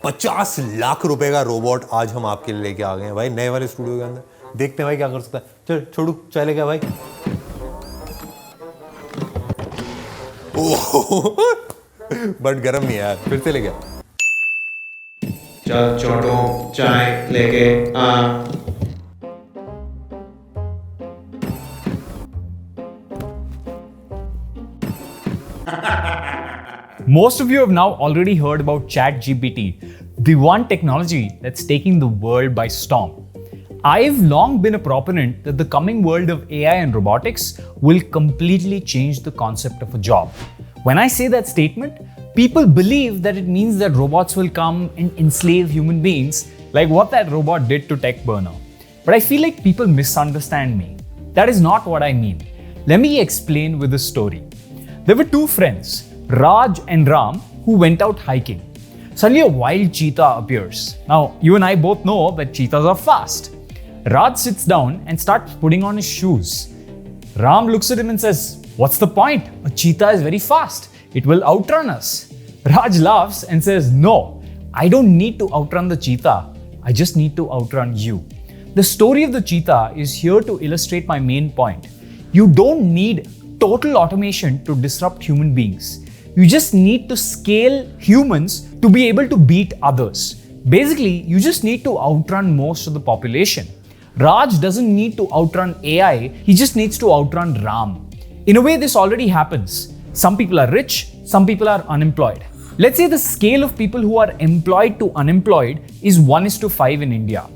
50 लाख रुपए का रोबोट आज हम आपके लिए लेके आ गए हैं भाई, नए वाले स्टूडियो के अंदर। देखते हैं भाई क्या कर सकता है। चल छोड़ू, चले क्या भाई? ओह बट गर्म नहीं है यार, फिर से ले गया। चल छोटू, चाय लेके आ। Most of you have now already heard about ChatGPT, the one technology that's taking the world by storm. I've long been a proponent that the coming world of AI and robotics will completely change the concept of a job. When I say that statement, people believe that it means that robots will come and enslave human beings, like what that robot did to Tech Burner. But I feel like people misunderstand me. That is not what I mean. Let me explain with a story. There were two friends, Raj and Ram, who went out hiking. Suddenly a wild cheetah appears. Now, you and I both know that cheetahs are fast. Raj sits down and starts putting on his shoes. Ram looks at him and says, "What's the point? A cheetah is very fast. It will outrun us." Raj laughs and says, "No, I don't need to outrun the cheetah. I just need to outrun you." The story of the cheetah is here to illustrate my main point. You don't need total automation to disrupt human beings. You just need to scale humans to be able to beat others. Basically, you just need to outrun most of the population. Raj doesn't need to outrun AI, he just needs to outrun Ram. In a way, this already happens. Some people are rich, some people are unemployed. Let's say the scale of people who are employed to unemployed is 1:5 in India.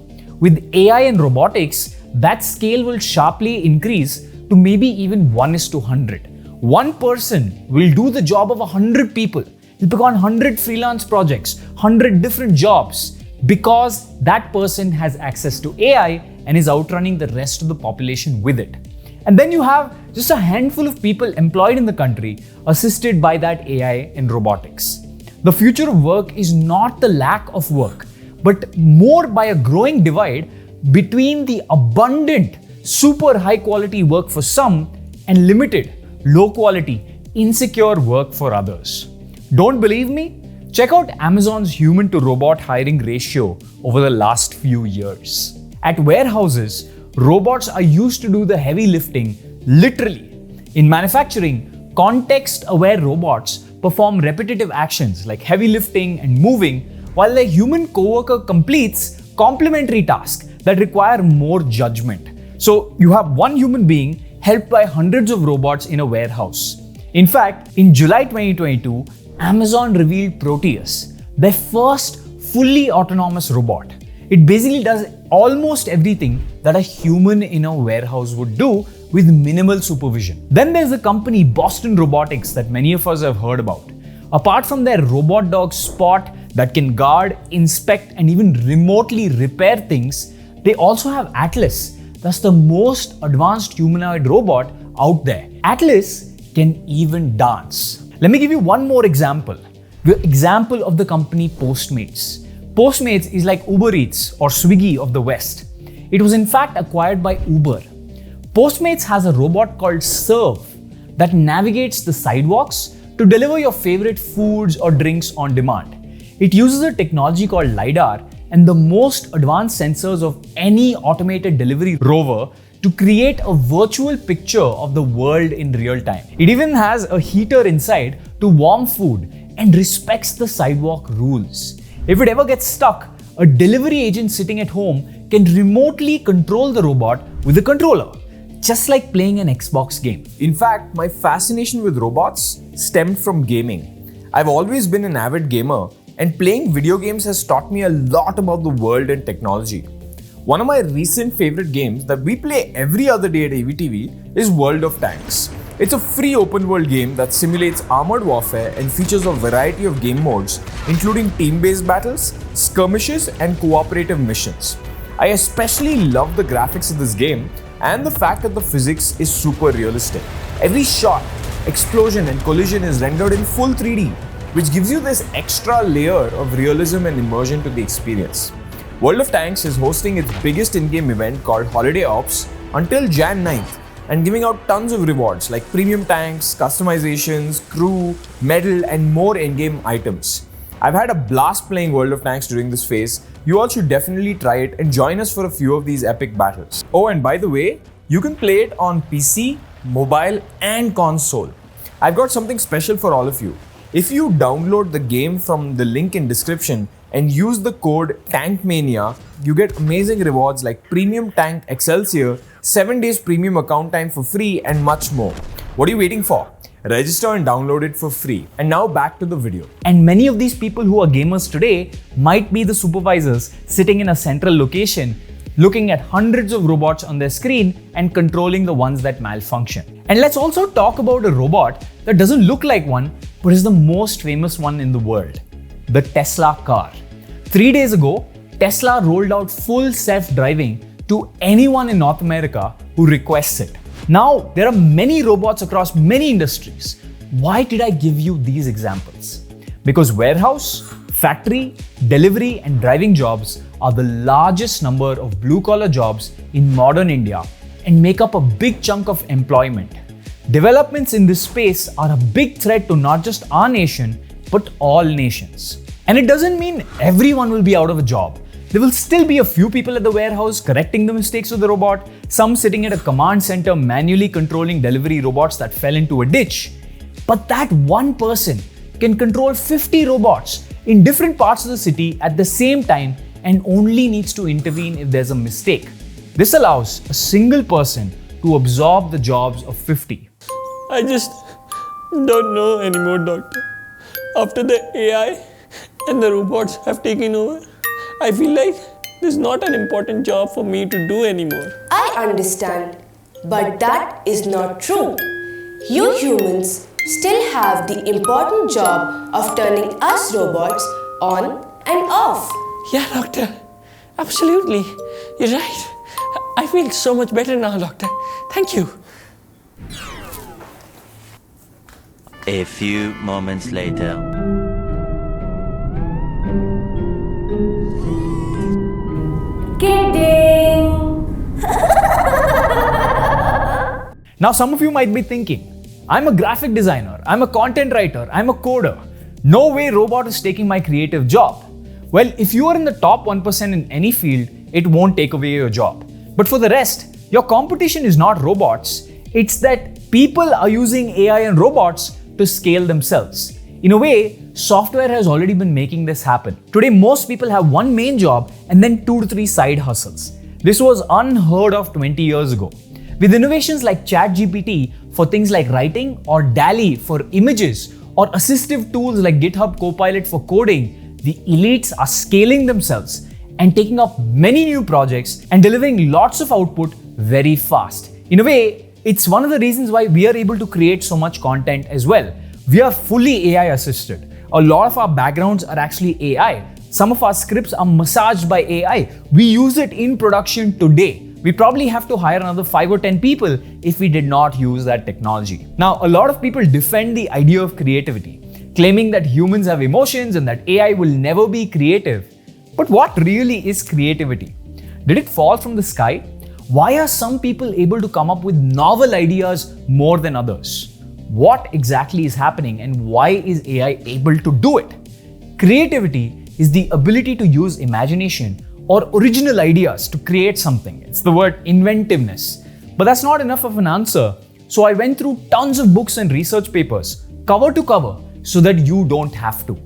With AI and robotics, that scale will sharply increase to maybe even 1:100. One person will do the job of 100 people. He'll pick on 100 freelance projects, 100 different jobs, because that person has access to AI and is outrunning the rest of the population with it. And then you have just a handful of people employed in the country, assisted by that AI and robotics. The future of work is not the lack of work, but more by a growing divide between the abundant, super high quality work for some and limited, low quality, insecure work for others. Don't believe me? Check out Amazon's human to robot hiring ratio over the last few years. At warehouses, robots are used to do the heavy lifting, literally. In manufacturing, context-aware robots perform repetitive actions like heavy lifting and moving, while the human coworker completes complementary tasks that require more judgment. So you have one human being helped by hundreds of robots in a warehouse. In fact, in July 2022, Amazon revealed Proteus, their first fully autonomous robot. It basically does almost everything that a human in a warehouse would do with minimal supervision. Then there's the company Boston Robotics that many of us have heard about. Apart from their robot dog Spot that can guard, inspect, and even remotely repair things, they also have Atlas. That's the most advanced humanoid robot out there. Atlas can even dance. Let me give you one more example. The example of the company Postmates. Postmates is like Uber Eats or Swiggy of the West. It was in fact acquired by Uber. Postmates has a robot called Serve that navigates the sidewalks to deliver your favorite foods or drinks on demand. It uses a technology called LiDAR and the most advanced sensors of any automated delivery rover to create a virtual picture of the world in real time. It even has a heater inside to warm food and respects the sidewalk rules. If it ever gets stuck, a delivery agent sitting at home can remotely control the robot with a controller, just like playing an Xbox game. In fact, my fascination with robots stemmed from gaming. I've always been an avid gamer, and playing video games has taught me a lot about the world and technology. One of my recent favorite games that we play every other day at AVTV is World of Tanks. It's a free open world game that simulates armored warfare and features a variety of game modes, including team-based battles, skirmishes, and cooperative missions. I especially love the graphics of this game and the fact that the physics is super realistic. Every shot, explosion, and collision is rendered in full 3D, which gives you this extra layer of realism and immersion to the experience. World of Tanks is hosting its biggest in-game event called Holiday Ops until Jan 9th and giving out tons of rewards like premium tanks, customizations, crew, medal, and more in-game items. I've had a blast playing World of Tanks during this phase. You all should definitely try it and join us for a few of these epic battles. Oh, and by the way, you can play it on PC, mobile, and console. I've got something special for all of you. If you download the game from the link in description and use the code TANKMANIA, you get amazing rewards like Premium Tank Excelsior, 7 days premium account time for free, and much more. What are you waiting for? Register and download it for free. And now back to the video. And many of these people who are gamers today might be the supervisors sitting in a central location, looking at hundreds of robots on their screen and controlling the ones that malfunction. And let's also talk about a robot that doesn't look like one, but is the most famous one in the world, the Tesla car. 3 days ago, Tesla rolled out full self-driving to anyone in North America who requests it. Now, there are many robots across many industries. Why did I give you these examples? Because warehouse, factory, delivery, and driving jobs are the largest number of blue-collar jobs in modern India and make up a big chunk of employment. Developments in this space are a big threat to not just our nation, but all nations. And it doesn't mean everyone will be out of a job. There will still be a few people at the warehouse correcting the mistakes of the robot, some sitting at a command center manually controlling delivery robots that fell into a ditch. But that one person can control 50 robots in different parts of the city at the same time and only needs to intervene if there's a mistake. This allows a single person to absorb the jobs of 50. I just don't know anymore, doctor. After the AI and the robots have taken over, I feel like there's not an important job for me to do anymore. I understand, but that is not true. You humans still have the important job of turning us robots on and off. Yeah, doctor. Absolutely. You're right. I feel so much better now, doctor. Thank you. A few moments later. Now, some of you might be thinking, I'm a graphic designer, I'm a content writer, I'm a coder. No way robot is taking my creative job. Well, if you are in the top 1% in any field, it won't take away your job. But for the rest, your competition is not robots, it's that people are using AI and robots to scale themselves. In a way, software has already been making this happen. Today, most people have one main job and then 2 to 3 side hustles. This was unheard of 20 years ago. With innovations like ChatGPT for things like writing or DALL-E for images or assistive tools like GitHub Copilot for coding, the elites are scaling themselves and taking up many new projects and delivering lots of output very fast. In a way, it's one of the reasons why we are able to create so much content as well. We are fully AI assisted. A lot of our backgrounds are actually AI. Some of our scripts are massaged by AI. We use it in production today. We probably have to hire another 5 or 10 people if we did not use that technology. Now, a lot of people defend the idea of creativity, claiming that humans have emotions and that AI will never be creative. But what really is creativity? Did it fall from the sky? Why are some people able to come up with novel ideas more than others? What exactly is happening and why is AI able to do it? Creativity is the ability to use imagination or original ideas to create something. It's the word inventiveness. But that's not enough of an answer. So I went through tons of books and research papers, cover to cover, so that you don't have to.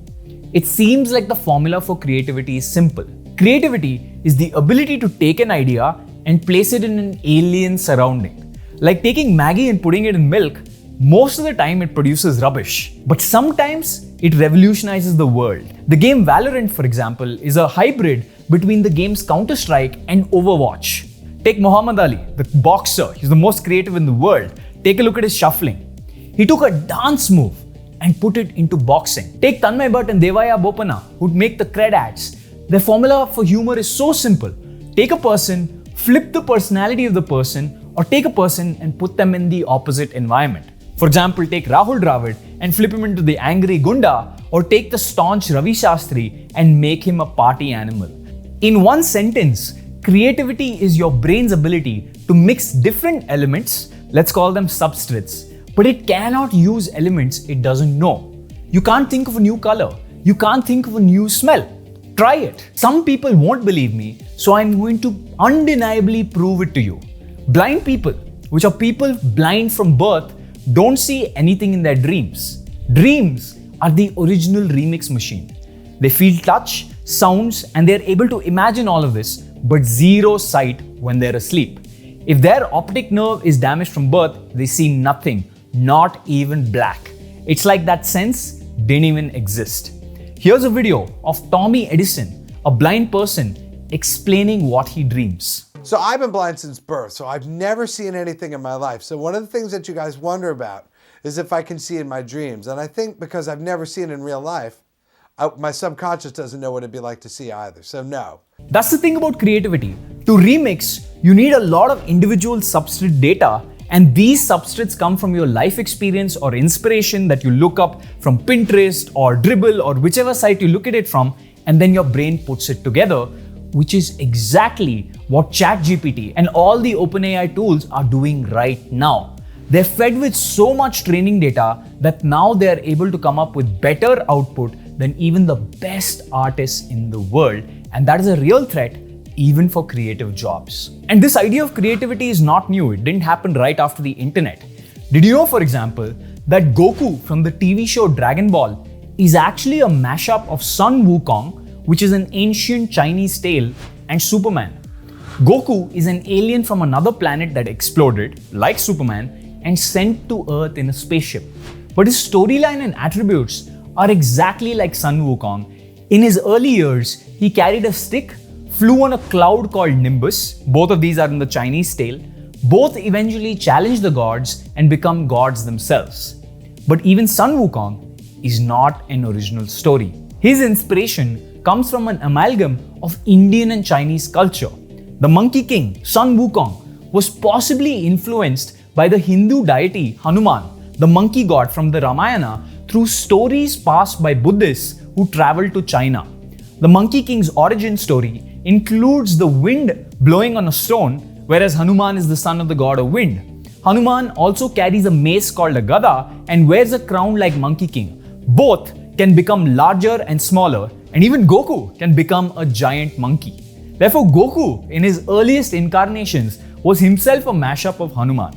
It seems like the formula for creativity is simple. Creativity is the ability to take an idea and place it in an alien surrounding. Like taking Maggie and putting it in milk, most of the time it produces rubbish. But sometimes it revolutionizes the world. The game Valorant, for example, is a hybrid between the games Counter-Strike and Overwatch. Take Muhammad Ali, the boxer. He's the most creative in the world. Take a look at his shuffling. He took a dance move and put it into boxing. Take Tanmay Bhatt and Devaya Bopana, who'd make the cred ads. Their formula for humor is so simple. Take a person, flip the personality of the person, or take a person and put them in the opposite environment. For example, take Rahul Dravid and flip him into the angry Gunda, or take the staunch Ravi Shastri and make him a party animal. In one sentence, creativity is your brain's ability to mix different elements, let's call them substrates, but it cannot use elements it doesn't know. You can't think of a new color. you can't think of a new smell. Try it. Some people won't believe me, so I'm going to undeniably prove it to you. Blind people, which are people blind from birth, don't see anything in their dreams. Dreams are the original remix machine. They feel touch, sounds, and they're able to imagine all of this, but zero sight when they're asleep. If their optic nerve is damaged from birth, they see nothing, not even black. It's like that sense didn't even exist. Here's a video of Tommy Edison, a blind person, explaining what he dreams. So I've been blind since birth, so I've never seen anything in my life. So one of the things that you guys wonder about is if I can see in my dreams. And I think because I've never seen it in real life, my subconscious doesn't know what it'd be like to see either, so no. That's the thing about creativity. To remix, you need a lot of individual substrate data, and these substrates come from your life experience or inspiration that you look up from Pinterest or Dribble or whichever site you look at it from, and then your brain puts it together, which is exactly what ChatGPT and all the OpenAI tools are doing right now. They're fed with so much training data that now they're able to come up with better output than even the best artists in the world, and that is a real threat even for creative jobs. And this idea of creativity is not new. It didn't happen right after the internet. Did you know, for example, that Goku from the TV show Dragon Ball is actually a mashup of Sun Wukong, which is an ancient Chinese tale, and Superman? Goku is an alien from another planet that exploded, like Superman, and sent to Earth in a spaceship. But his storyline and attributes are exactly like Sun Wukong. In his early years, he carried a stick, flew on a cloud called Nimbus. Both of these are in the Chinese tale. Both eventually challenge the gods and become gods themselves. But even Sun Wukong is not an original story. His inspiration comes from an amalgam of Indian and Chinese culture. The Monkey King, Sun Wukong, was possibly influenced by the Hindu deity Hanuman, the monkey god from the Ramayana, through stories passed by Buddhists who traveled to China. The Monkey King's origin story includes the wind blowing on a stone, whereas Hanuman is the son of the god of wind. Hanuman also carries a mace called a gada and wears a crown like Monkey King. Both can become larger and smaller, and even Goku can become a giant monkey. Therefore, Goku, in his earliest incarnations, was himself a mashup of Hanuman.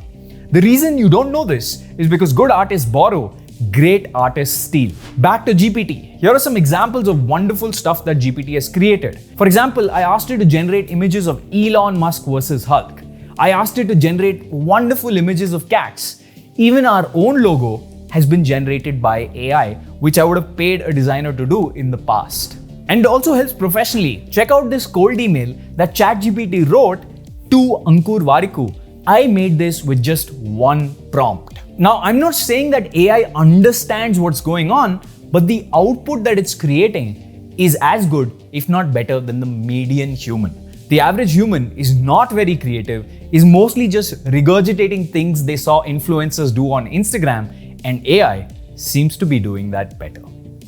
The reason you don't know this is because good artists borrow, great artists steal. Back to GPT. Here are some examples of wonderful stuff that GPT has created. For example, I asked it to generate images of Elon Musk versus Hulk. I asked it to generate wonderful images of cats. Even our own logo has been generated by AI, which I would have paid a designer to do in the past. And it also helps professionally. Check out this cold email that ChatGPT wrote to Ankur Wariku. I made this with just one prompt. Now, I'm not saying that AI understands what's going on, but the output that it's creating is as good, if not better, than the median human. The average human is not very creative, is mostly just regurgitating things they saw influencers do on Instagram, and AI seems to be doing that better.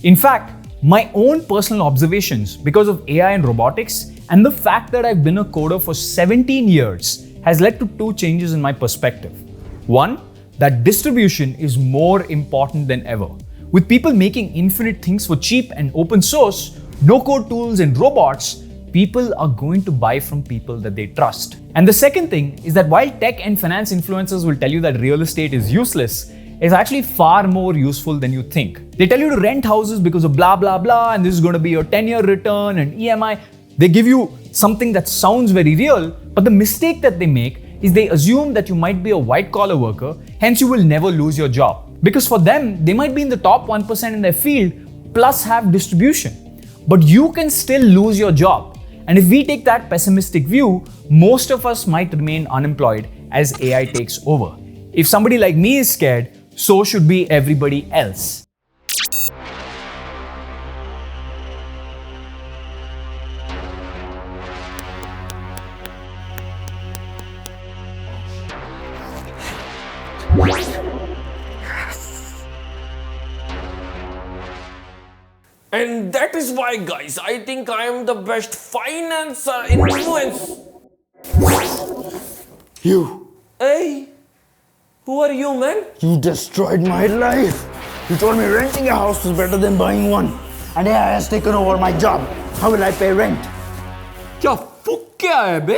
In fact, my own personal observations because of AI and robotics and the fact that I've been a coder for 17 years has led to two changes in my perspective. One, that distribution is more important than ever. With people making infinite things for cheap and open source, no-code tools and robots, people are going to buy from people that they trust. And the second thing is that while tech and finance influencers will tell you that real estate is useless, it's actually far more useful than you think. They tell you to rent houses because of blah, blah, blah, and this is going to be your 10-year return and EMI. They give you something that sounds very real, but the mistake that they make is they assume that you might be a white-collar worker, hence you will never lose your job. Because for them, they might be in the top 1% in their field, plus have distribution. But you can still lose your job. And if we take that pessimistic view, most of us might remain unemployed as AI takes over. If somebody like me is scared, so should be everybody else. And that is why, guys, I think I am the best finance influence. You Hey, who are you, man? destroyed my life. You told me renting a house was better than buying one. and AI has taken over my job. How will I pay rent? क्या fuck क्या है बे?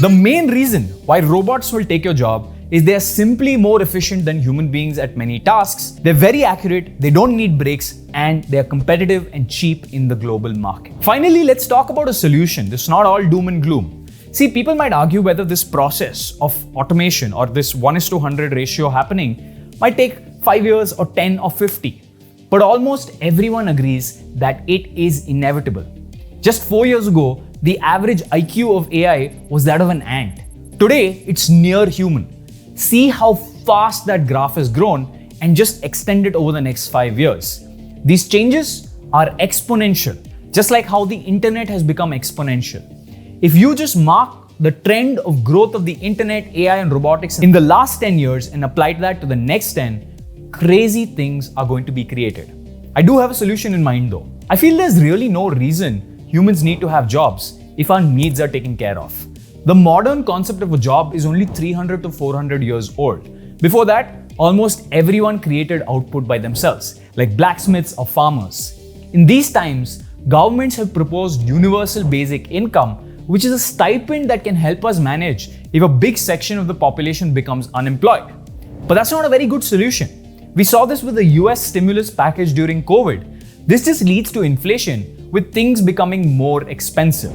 The main reason why robots will take your job is they are simply more efficient than human beings at many tasks. They're very accurate, they don't need breaks, and they are competitive and cheap in the global market. Finally, let's talk about a solution. This is not all doom and gloom. See, people might argue whether this process of automation or this 1:100 ratio happening might take 5 years or 10 or 50. But almost everyone agrees that it is inevitable. Just 4 years ago, the average IQ of AI was that of an ant. Today, it's near human. See how fast that graph has grown and just extend it over the next 5 years. These changes are exponential, just like how the internet has become exponential. If you just mark the trend of growth of the internet, AI, and robotics in the last 10 years and apply that to the next 10, crazy things are going to be created. I do have a solution in mind though. I feel there's really no reason humans need to have jobs if our needs are taken care of. The modern concept of a job is only 300 to 400 years old. Before that, almost everyone created output by themselves, like blacksmiths or farmers. In these times, governments have proposed universal basic income, which is a stipend that can help us manage if a big section of the population becomes unemployed. But that's not a very good solution. We saw this with the US stimulus package during COVID. This just leads to inflation, with things becoming more expensive.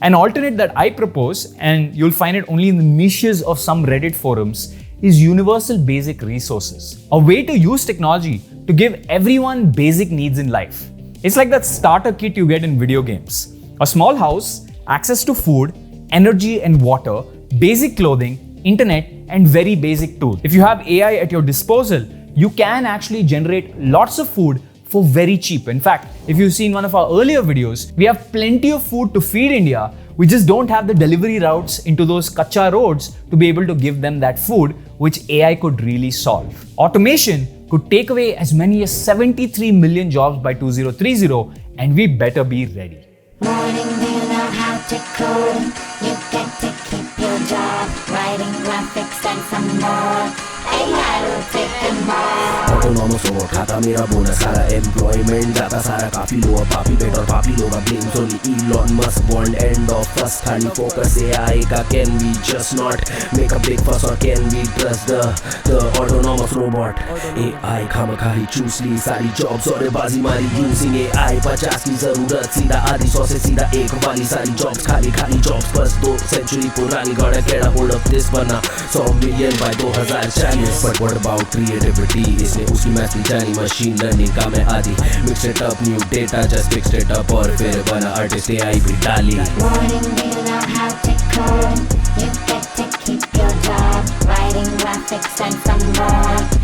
An alternate that I propose, and you'll find it only in the niches of some Reddit forums, is universal basic resources. A way to use technology to give everyone basic needs in life. It's like that starter kit you get in video games. A small house, access to food, energy and water, basic clothing, internet, and very basic tools. If you have AI at your disposal, you can actually generate lots of food for very cheap. In fact, if you've seen one of our earlier videos, we have plenty of food to feed India. We just don't have the delivery routes into those kacha roads to be able to give them that food, which AI could really solve. Automation could take away as many as 73 million jobs by 2030, and we better be ready. Morning, do you know how to code? You get to keep your job, writing graphics and some more. AI will take them all. Autonomous robot खाता मेरा bonus सारा employment जाता सारा काफी लो पापी पेट और पापी लोग blames only Elon Musk born end of first खाली focus AI का can we just not make a big fuss or can we trust the autonomous robot AI खामखा ही चूस ली सारी jobs और बाजी मारी using AI 50 की जरूरत सीधा आधी 100 से सीधा 1 वाली सारी jobs खाली jobs बस 2 century पुरानी gotta get a hold of this बना 100 million by 2040. But what about creativity? इसने उसकी मैथ ली जानी machine learning का मैं आदि mixed it up new data just fixed it up और फिर बना artist AI भी डाली. Morning, do you know how to code? You get to keep your job, writing graphics and some more.